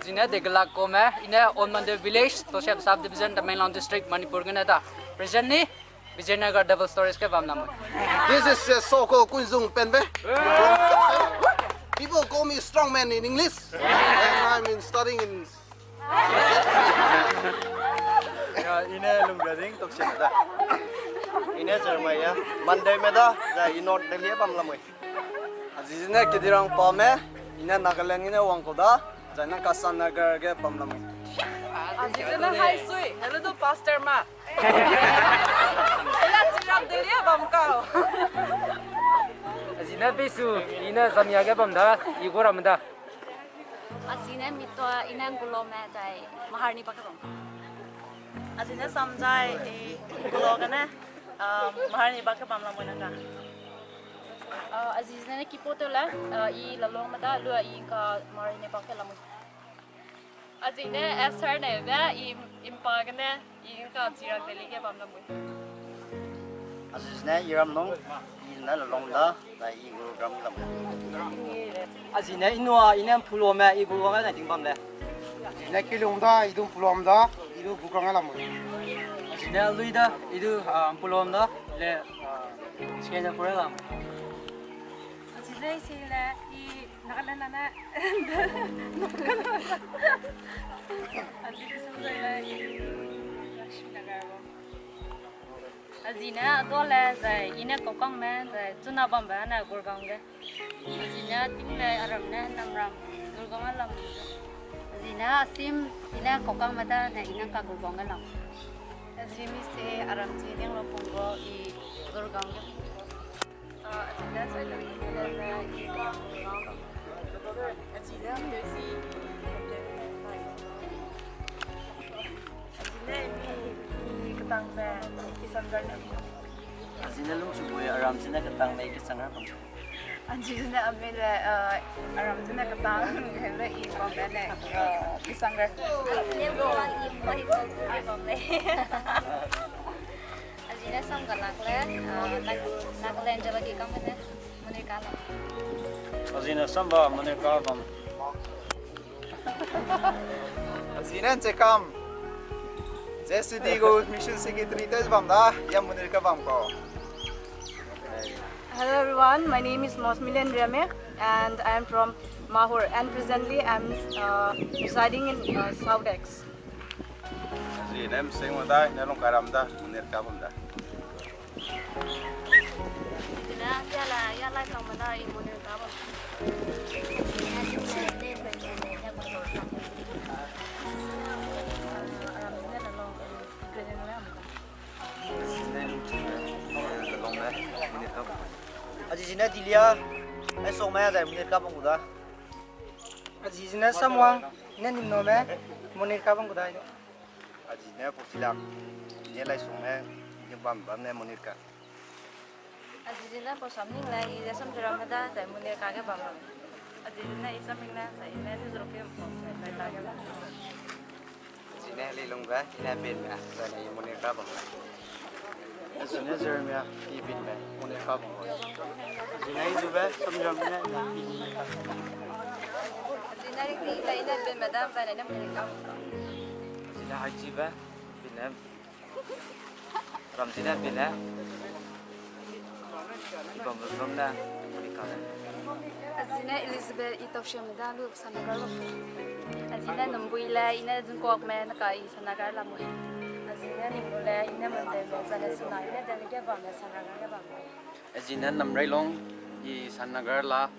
Azina Degalak Kome, in on Mande village, Toshab subdivision, the mainland district, Manipur Ganada. Presently, Vijayanagar Double Stories Kabamnamu. This is so-called Kunzung Penbe. People call me strongman in English, and I'm studying in. Ine lunggading toksinada. Ine Jeremiah. Monday meda, the North Delhi Bamlamui. Azizine Kidirang Pame, Ine Nagaland ine Wankoda, Jana Kasan Nagar get Bamlamui. Azizine High Sui, hello to Pastor Ma. Let's rub the Lia Bamkao. Azina Bisu, Ina Zamiaga Bamda, Igoramda. Azina Mitwa Inangulome, Maharni Pakam. Azina Samjai, Logane, Maharni Bakabam Lamunanga. Azizna Kipotola, E. Lalomada, Lua Inca, Marine Pakalamu. Azina as her name, Impagane, Inca Tira Delige Bamlamu. Azizne Yeram Long, Ina Longa, the Eagle Ram. Azine Inua, Inam Puloma, Eagle, I think Bamle. Nakilumda, Idum Pulomda, Idu Bukangalam. Azina Luida, Idu Pulomda, Le Skena Puralam. Azizna Sila, E. Nagalana, Azina Dola, Ina Kokong Man, Tuna Bambana, Gurganga. Azina Timla Aramna, Namram, Gurgamalam. Azina Sim, Ina Kokang Mata, Ina Kagurgongalam. Azimi say Aramti, Lopungo, E. Gurganga. Azina Azina Azina Lung Subuya Aram Sina Katang make a sanger. Azina Amila Aramtina Katang, Hella E. Bombene, Kisanger. Azina Sangalakle, Nakalangela Gigamene, Monicala. Azina Samba, Monica. Azina Tekam. Jessidigo Mission Secretary Bamda, Yamunirka Bamko. Hello everyone, my name is Mosmilan Rame and I am from Mahur and presently I am residing in South X. Azina Singwada, Nelon Karamda, Munirka Bamda. Azina Yala Kamada in Monicala. Azizina Dilia, I saw my other Munirka Bamda. Azina Samwang, Nanimome, Monica Banguda. Azina Potila, Nela Sume, Bamba, Monica. Azina for something like some Dramada, the Monica Bamba. Azina is something that I met is okay from Zinelli Lunga, Inabina, than Monica Bamba. As soon as Jeremia, he beat me, Monica Bamba. Zinazuba, some Germana. Zina been Madame Van America. Zina Hajiba, Binem. Ramzina Bina. Bamna, Azina Elizabeth Itoshamida, look, Sanagar. Azina Numbuila, Ina Zunkokman, Kai, Sanagar Lamu. Azina Nimula, Ina Montego, Zanasuna, Delegate Bamba, Sanagar. Azina Namrailong, Sanagar La.